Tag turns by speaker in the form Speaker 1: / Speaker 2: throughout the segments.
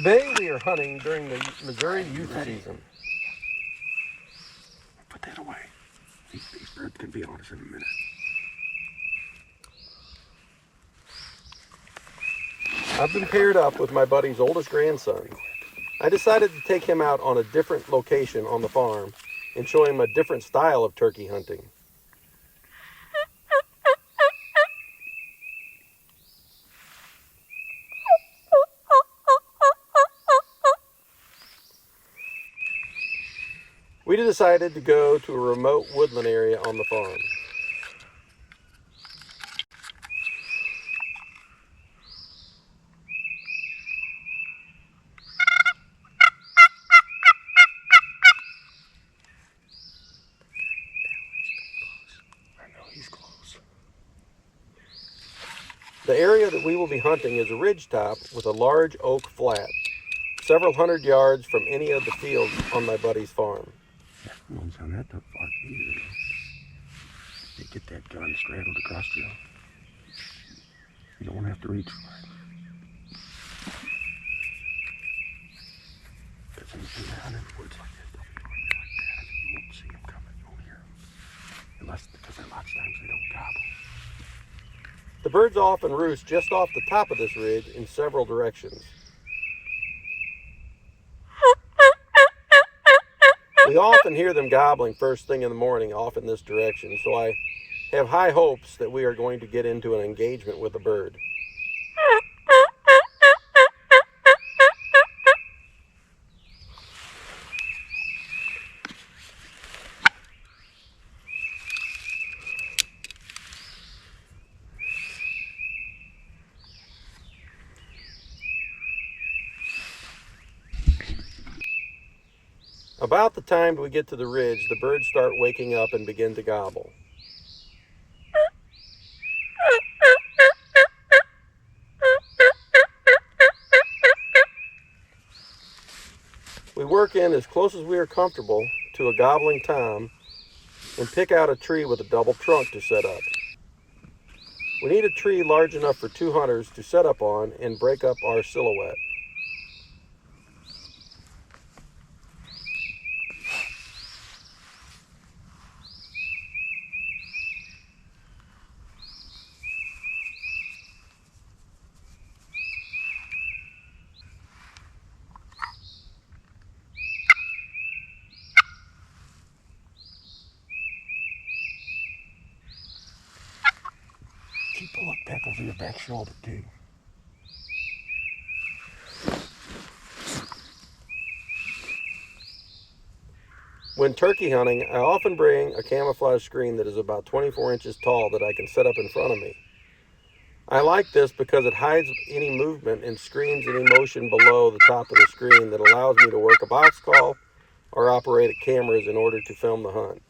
Speaker 1: Today we are hunting during the Missouri youth season.
Speaker 2: Put that away. These birds can be on us in a minute.
Speaker 1: I've been paired up with my buddy's oldest grandson. I decided to take him out on a different location on the farm and show him a different style of turkey hunting. We decided to go to a remote woodland area on the farm.
Speaker 2: I know he's close.
Speaker 1: The area that we will be hunting is a ridge top with a large oak flat, several hundred yards from any of the fields on my buddy's farm.
Speaker 2: One's on that far either. They get that gun straddled across you. You don't want to have to reach for it. Because when you're hunting in the woods like this, they'll be going like that. You won't see them coming. You won't hear them. Because lots of times they don't gobble.
Speaker 1: The birds often roost just off the top of this ridge in several directions. We often hear them gobbling first thing in the morning off in this direction, so I have high hopes that we are going to get into an engagement with a bird. About the time we get to the ridge, the birds start waking up and begin to gobble. We work in as close as we are comfortable to a gobbling tom and pick out a tree with a double trunk to set up. We need a tree large enough for 2 hunters to set up on and break up our silhouette.
Speaker 2: Keep a look back over your back shoulder, too.
Speaker 1: When turkey hunting, I often bring a camouflage screen that is about 24 inches tall that I can set up in front of me. I like this because it hides any movement and screens any motion below the top of the screen that allows me to work a box call or operate cameras in order to film the hunt.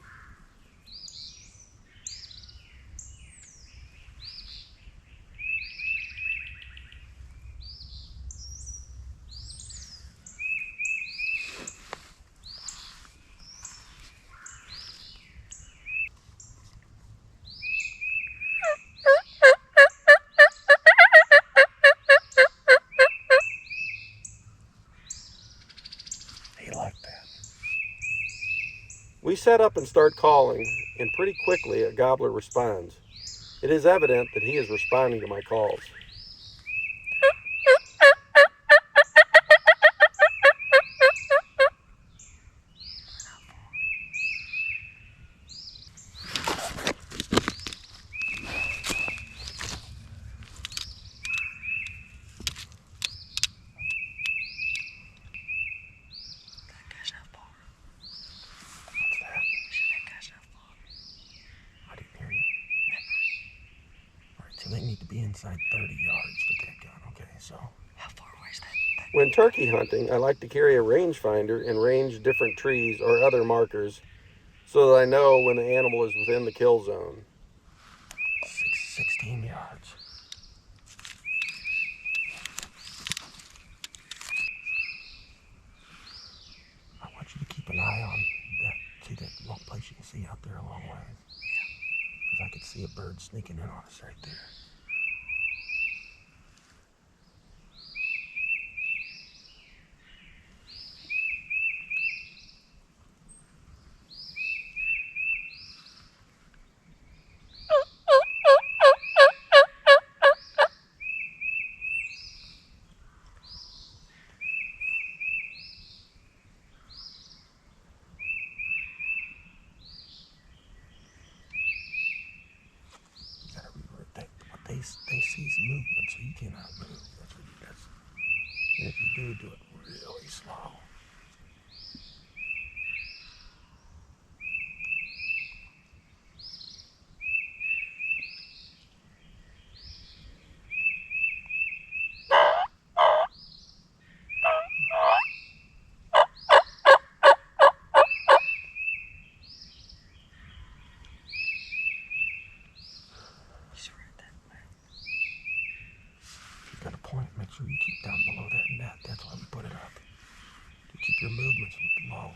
Speaker 1: We set up and start calling, and pretty quickly a gobbler responds. It is evident that he is responding to my calls.
Speaker 2: They need to be inside 30 yards with that gun. Okay, so
Speaker 3: how far away is that?
Speaker 1: When turkey hunting, I like to carry a rangefinder and range different trees or other markers so that I know when the animal is within the kill zone.
Speaker 2: 16 yards. I want you to keep an eye on that. See that long place you can see out there a long way? Because I could see a bird sneaking in on us right there. they cease movement, so you cannot move. And if you do it really slow. Got a point. Make sure you keep down below that net. That's why we put it up. To keep your movements low.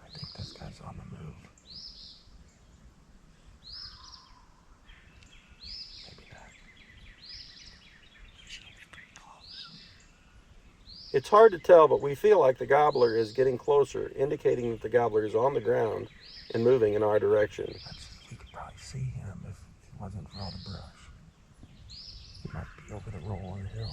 Speaker 2: I think this guy's on the move. Maybe not.
Speaker 1: It's hard to tell, but we feel like the gobbler is getting closer, indicating that the gobbler is on the ground and moving in our direction.
Speaker 2: We could probably see him if it wasn't for all the brush. He might be over the roll on the hill.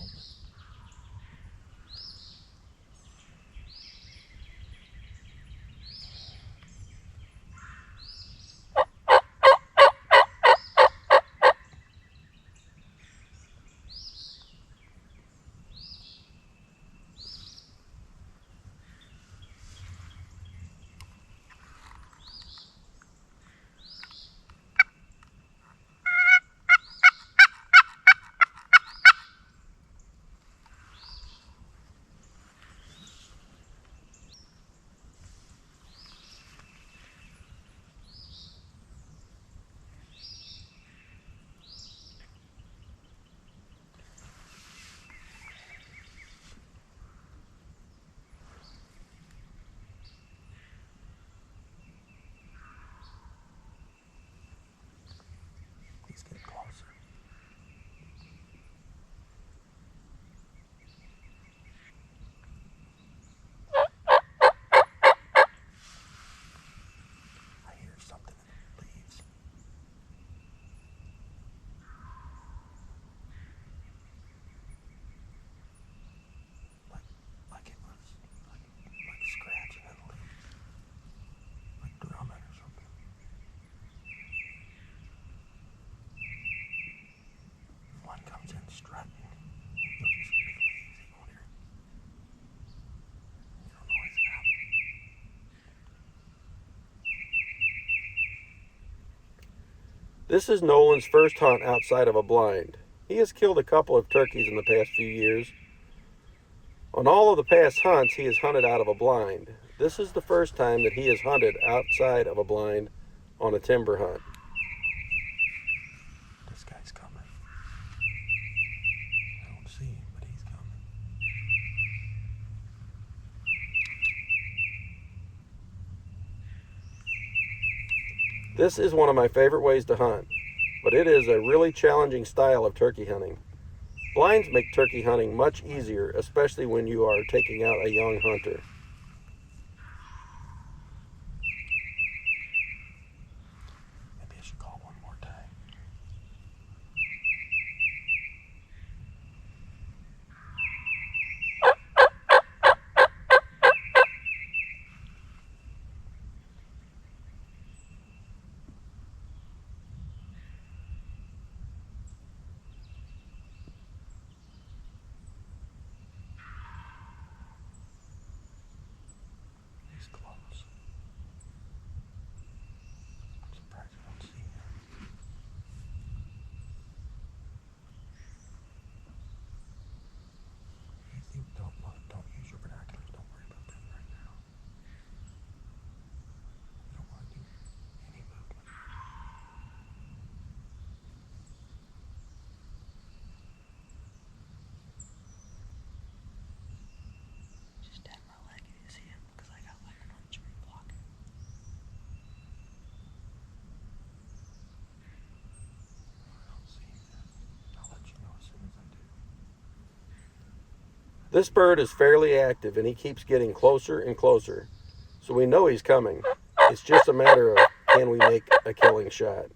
Speaker 2: He's getting closer. I hear something in the leaves. Like it was like scratching in the leaves. Like drumming or something. If one comes in strutting, you'll just hear the leaves. You won't hear it. You don't know what's happening.
Speaker 1: This is Nolan's first hunt outside of a blind. He has killed a couple of turkeys in the past few years. On all of the past hunts, he has hunted out of a blind. This is the first time that he has hunted outside of a blind on a timber hunt.
Speaker 2: This guy's coming. I don't see him, but he's coming.
Speaker 1: This is one of my favorite ways to hunt, but it is a really challenging style of turkey hunting. Blinds make turkey hunting much easier, especially when you are taking out a young hunter.
Speaker 2: Maybe I should call one more time.
Speaker 1: This bird is fairly active and he keeps getting closer and closer, so we know he's coming. It's just a matter of can we make a killing shot.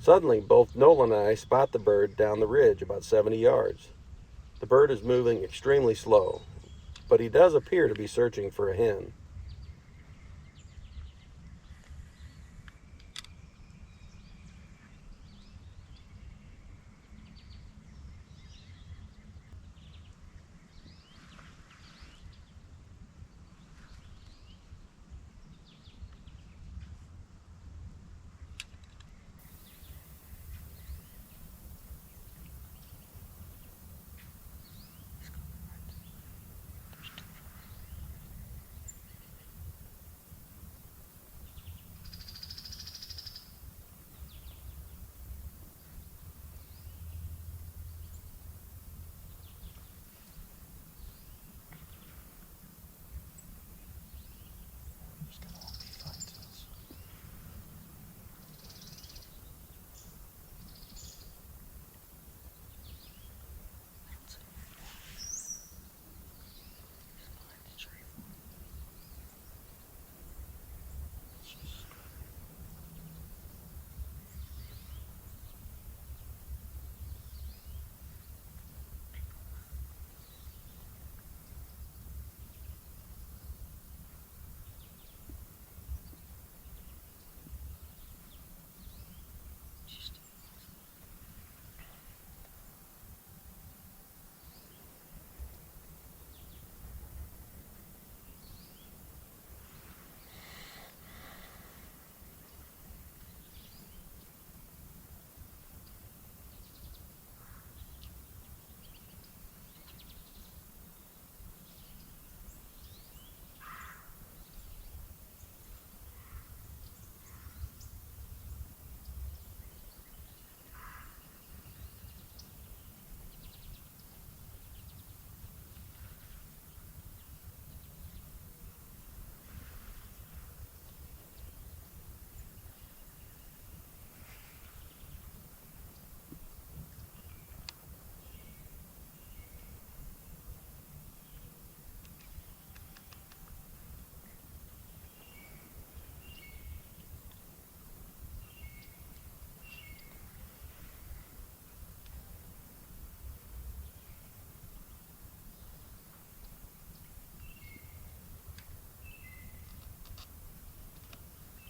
Speaker 1: Suddenly, both Nolan and I spot the bird down the ridge about 70 yards. The bird is moving extremely slow, but he does appear to be searching for a hen.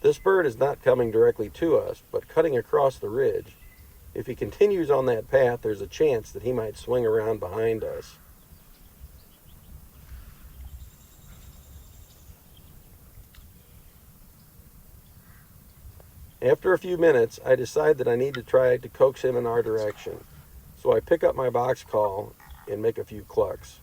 Speaker 1: This bird is not coming directly to us, but cutting across the ridge. If he continues on that path, there's a chance that he might swing around behind us. After a few minutes, I decide that I need to try to coax him in our direction, so I pick up my box call and make a few clucks.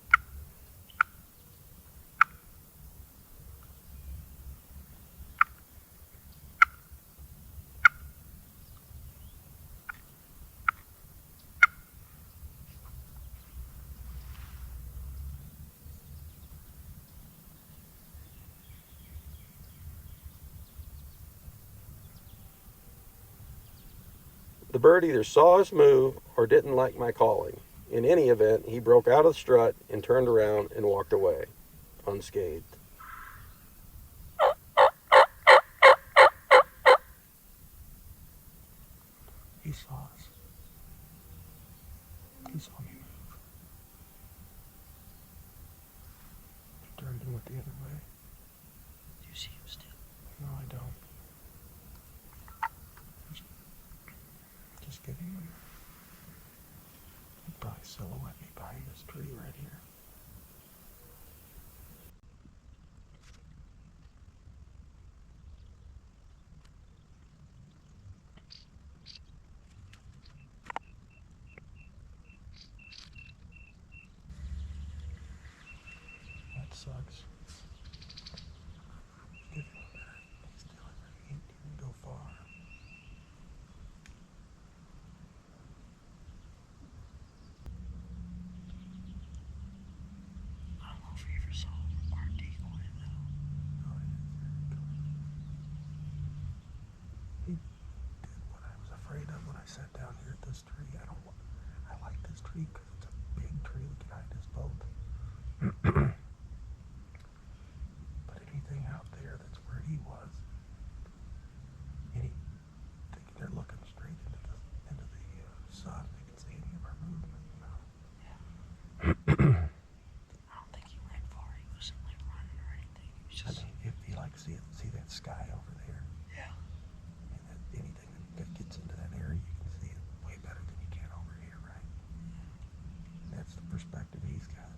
Speaker 1: The bird either saw us move or didn't like my calling. In any event, he broke out of the strut and turned around and walked away, unscathed.
Speaker 2: He saw us. He saw me move. He turned and went the other way.
Speaker 3: Do you see him still?
Speaker 2: No, I don't. Just kidding. He'd probably silhouette me behind this tree right here. sucks. Give him a minute. He's still in there. He didn't go far.
Speaker 3: I don't know if you ever saw our decoy though.
Speaker 2: Oh, he did what I was afraid of when I sat down here at this tree. I like this tree because it's a big tree that can hide his boat. But anything out there that's where he was, thinking they're looking straight into the sun, they can see any of our movement.
Speaker 3: I don't think he went far. He wasn't like running or anything. He was
Speaker 2: I
Speaker 3: just
Speaker 2: mean, if you like see that sky over there,
Speaker 3: yeah.
Speaker 2: and that anything that gets into that area, you can see it way better than you can over here, right? And that's the perspective he's got.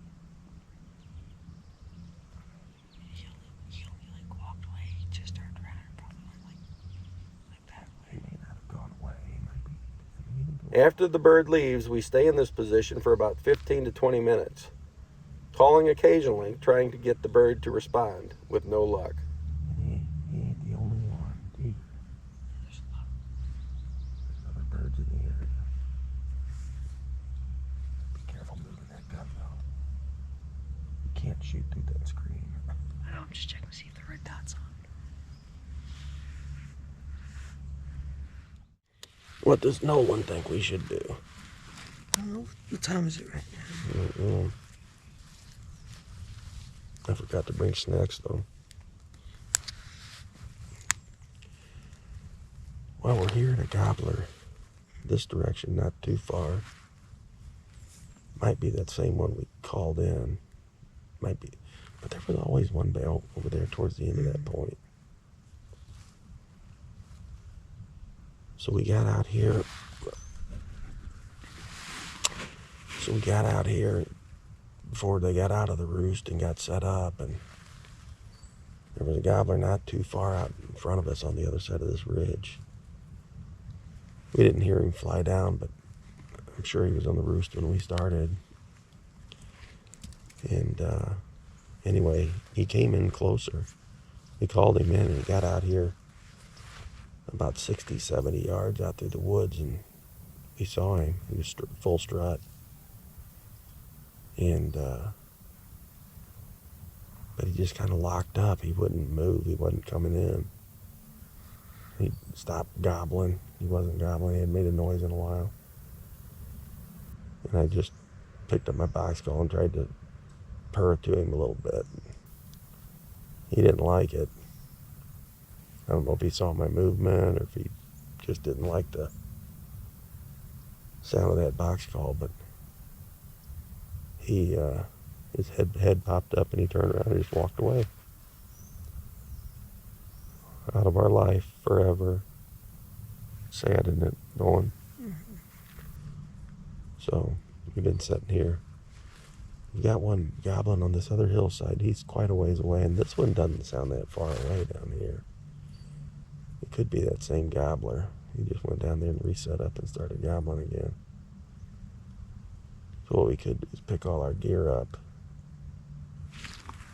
Speaker 3: He only like walked away. He just started running. Probably went like that
Speaker 2: He
Speaker 3: way.
Speaker 2: may not have gone away. He might be. I mean,
Speaker 1: After the bird leaves, we stay in this position for about 15 to 20 minutes, calling occasionally, trying to get the bird to respond, with no luck.
Speaker 2: he ain't the only one.
Speaker 3: There's a lot.
Speaker 2: There's other birds in the area. Be careful moving that gun, though. You can't shoot through that screen.
Speaker 3: I know. I'm just checking to see if the red dot's on.
Speaker 2: What does Nolan think we should do?
Speaker 3: I don't know. What time is it right now?
Speaker 2: Mm-mm. I forgot to bring snacks, though. Well, we're here at a gobbler. This direction, not too far. Might be that same one we called in. Might be. But there was always one bell over there towards the end of that point. So we got out here. Before they got out of the roost and got set up, and there was a gobbler not too far out in front of us on the other side of this ridge. We didn't hear him fly down, but I'm sure he was on the roost when we started. And anyway, he came in closer. We called him in, and he got out here about 60, 70 yards out through the woods, and we saw him. He was full strut. And but he just kind of locked up. He wouldn't move. He wasn't coming in. He stopped gobbling. He wasn't gobbling. He hadn't made a noise in a while. And I just picked up my box call and tried to purr to him a little bit. He didn't like it. I don't know if he saw my movement or if he just didn't like the sound of that box call, but his head popped up and he turned around and just walked away. Out of our life forever. Sad, isn't it, Nolan?
Speaker 3: Mm-hmm.
Speaker 2: So we've been sitting here. We got one gobbling on this other hillside. He's quite a ways away, and this one doesn't sound that far away down here. It could be that same gobbler. He just went down there and reset up and started gobbling again. So what we could do is pick all our gear up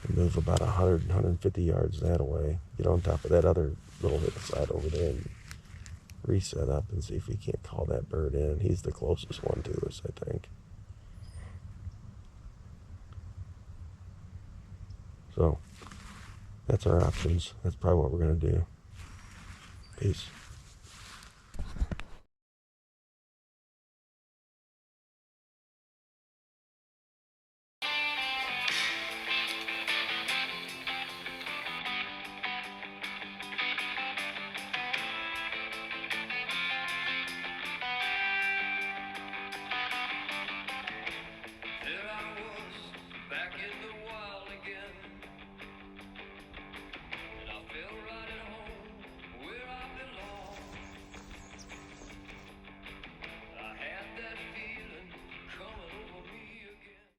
Speaker 2: and move about 100, 150 yards that way. Get on top of that other little hillside over there and reset up and see if we can't call that bird in. He's the closest one to us, I think. So that's our options. That's probably what we're going to do. Peace.